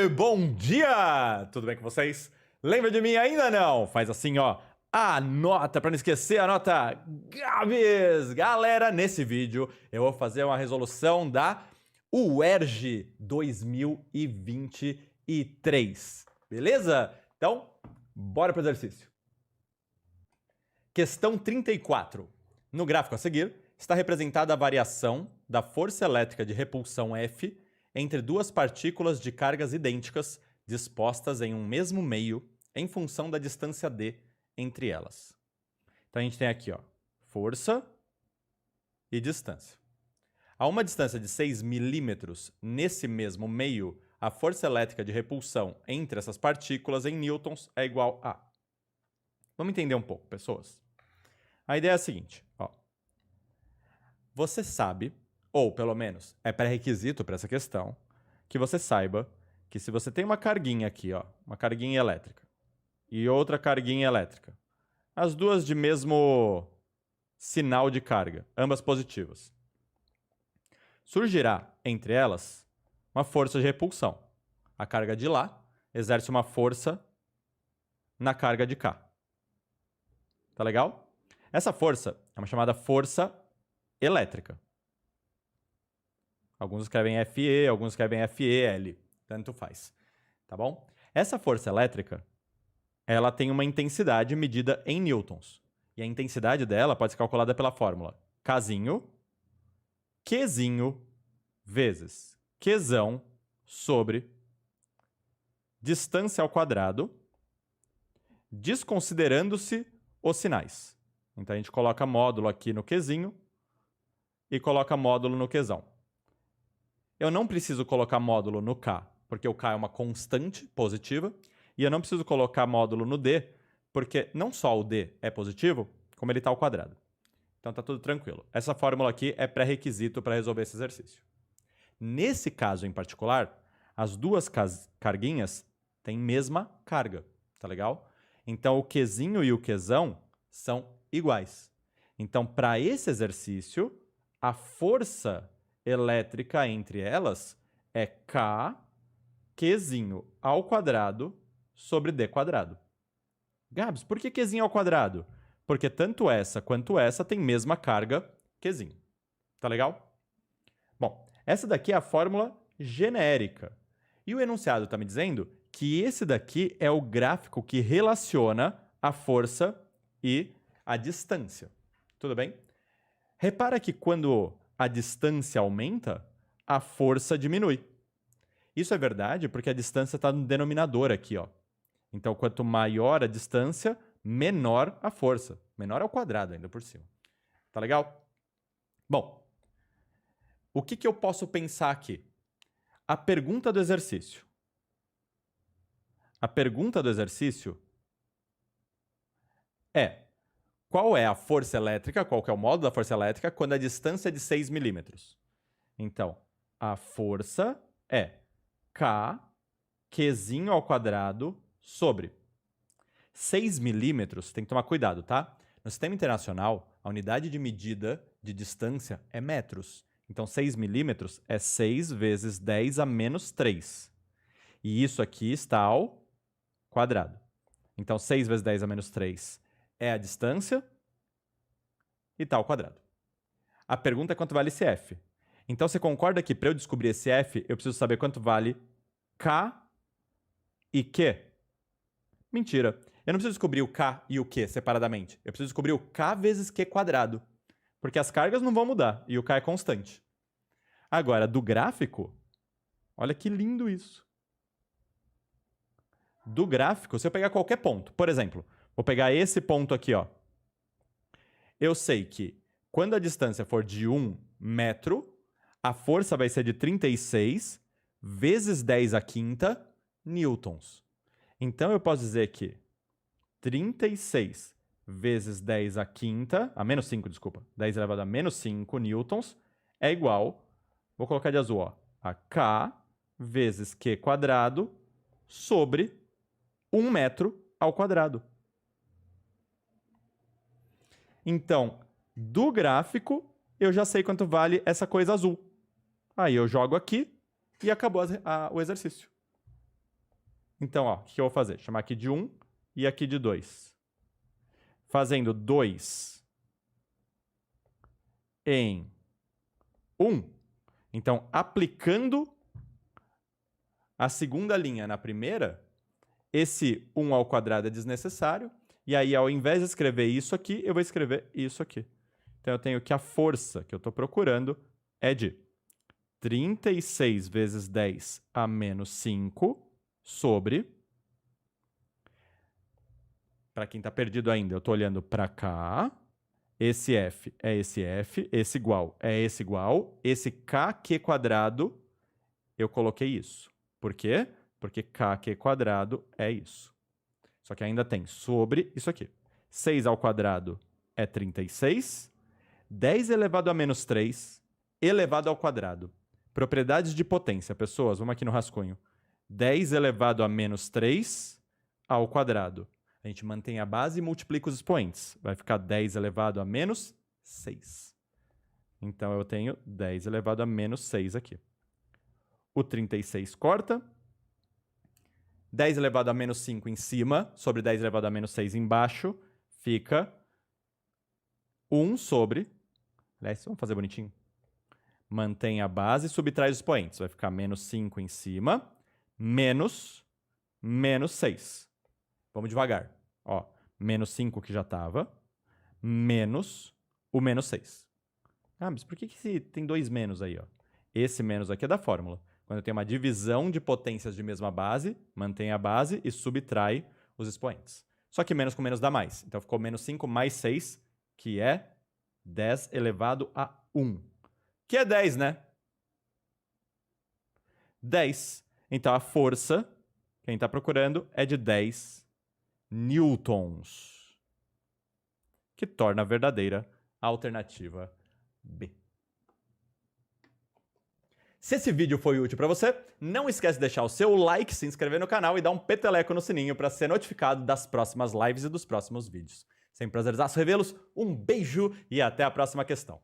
Bom dia! Tudo bem com vocês? Lembra de mim ainda não? Faz assim, ó. Anota, para não esquecer, anota Gabs! Galera, nesse vídeo eu vou fazer uma resolução da UERJ 2023. Beleza? Então, bora pro exercício. Questão 34. No gráfico a seguir, está representada a variação da força elétrica de repulsão F entre duas partículas de cargas idênticas dispostas em um mesmo meio em função da distância d entre elas. Então a gente tem aqui, ó, força e distância. A uma distância de 6 milímetros nesse mesmo meio, a força elétrica de repulsão entre essas partículas em newtons é igual a... Vamos entender um pouco, pessoas. A ideia é a seguinte, ó. Você sabe, ou pelo menos é pré-requisito para essa questão, que você saiba que se você tem uma carguinha aqui, ó, uma carguinha elétrica, e outra carguinha elétrica, as duas de mesmo sinal de carga, ambas positivas, surgirá entre elas uma força de repulsão. A carga de lá exerce uma força na carga de cá. Tá legal? Essa força é uma chamada força elétrica. Alguns escrevem FE, alguns escrevem FEL, tanto faz, tá bom? Essa força elétrica, ela tem uma intensidade medida em newtons. E a intensidade dela pode ser calculada pela fórmula Kzinho, Qzinho vezes Qzão sobre distância ao quadrado, desconsiderando-se os sinais. Então a gente coloca módulo aqui no Qzinho e coloca módulo no Qzão. Eu não preciso colocar módulo no K, porque o K é uma constante positiva, e eu não preciso colocar módulo no D, porque não só o D é positivo, como ele está ao quadrado. Então tá tudo tranquilo. Essa fórmula aqui é pré-requisito para resolver esse exercício. Nesse caso em particular, as duas carguinhas têm mesma carga, tá legal? Então o Qzinho e o Qzão são iguais. Então para esse exercício, a força elétrica entre elas é K Qzinho ao quadrado sobre D quadrado. Gabs, por que Qzinho ao quadrado? Porque tanto essa quanto essa tem mesma carga Qzinho. Tá legal? Bom, essa daqui é a fórmula genérica. E o enunciado está me dizendo que esse daqui é o gráfico que relaciona a força e a distância. Tudo bem? Repara que quando a distância aumenta, a força diminui. Isso é verdade porque a distância está no denominador aqui, ó. Então, quanto maior a distância, menor a força. Menor ao quadrado ainda por cima. Tá legal? Bom, o que eu posso pensar aqui? A pergunta do exercício. A pergunta do exercício é: qual é a força elétrica, qual que é o módulo da força elétrica quando a distância é de 6 milímetros? Então, a força é K, Qzinho ao quadrado, sobre 6 milímetros, tem que tomar cuidado, tá? No sistema internacional, a unidade de medida de distância é metros. Então, 6 milímetros é 6 vezes 10 a menos 3. E isso aqui está ao quadrado. Então, 6 vezes 10 a menos 3 é a distância e está ao quadrado. A pergunta é quanto vale esse F. Então, você concorda que para eu descobrir esse F, eu preciso saber quanto vale K e Q? Mentira. Eu não preciso descobrir o K e o Q separadamente. Eu preciso descobrir o K vezes Q quadrado. Porque as cargas não vão mudar e o K é constante. Agora, do gráfico, olha que lindo isso. Do gráfico, se eu pegar qualquer ponto, por exemplo, vou pegar esse ponto aqui, ó. Eu sei que quando a distância for de 1 metro, a força vai ser de 36 vezes 10 à quinta newtons. Então, eu posso dizer que 36 vezes 10 à quinta, a menos 5, desculpa, 10 elevado a menos 5 newtons, é igual, vou colocar de azul, ó, a K vezes Q quadrado sobre 1 metro ao quadrado. Então, do gráfico, eu já sei quanto vale essa coisa azul. Aí eu jogo aqui e acabou o exercício. Então, ó, o que eu vou fazer? Chamar aqui de 1 e aqui de 2. Fazendo 2 em 1. Então, aplicando a segunda linha na primeira, esse 1 ao quadrado é desnecessário. E aí, ao invés de escrever isso aqui, eu vou escrever isso aqui. Então, eu tenho que a força que eu estou procurando é de 36 vezes 10 a menos 5 sobre... Para quem está perdido ainda, eu estou olhando para cá. Esse F é esse F, esse igual é esse igual. Esse KQ quadrado, eu coloquei isso. Por quê? Porque KQ quadrado é isso. Só que ainda tem sobre isso aqui. 6 ao quadrado é 36. 10 elevado a menos 3 elevado ao quadrado. Propriedades de potência, pessoas, vamos aqui no rascunho. 10 elevado a menos 3 ao quadrado. A gente mantém a base e multiplica os expoentes. Vai ficar 10 elevado a menos 6. Então, eu tenho 10 elevado a menos 6 aqui. O 36 corta. 10 elevado a menos 5 em cima, sobre 10 elevado a menos 6 embaixo, fica 1 sobre... Aliás, vamos fazer bonitinho. Mantém a base e subtrai os expoentes. Vai ficar menos 5 em cima, menos 6. Vamos devagar. Ó, menos 5 que já estava, menos o menos 6. Ah, mas por que tem dois menos aí? Ó? Esse menos aqui é da fórmula. Quando eu tenho uma divisão de potências de mesma base, mantém a base e subtrai os expoentes. Só que menos com menos dá mais. Então, ficou menos 5 mais 6, que é 10 elevado a 1. Que é 10, né? 10. Então, a força, quem está procurando, é de 10 newtons, que torna a verdadeira alternativa B. Se esse vídeo foi útil para você, não esquece de deixar o seu like, se inscrever no canal e dar um peteleco no sininho para ser notificado das próximas lives e dos próximos vídeos. Sempre prazerzaço revê-los, um beijo e até a próxima questão.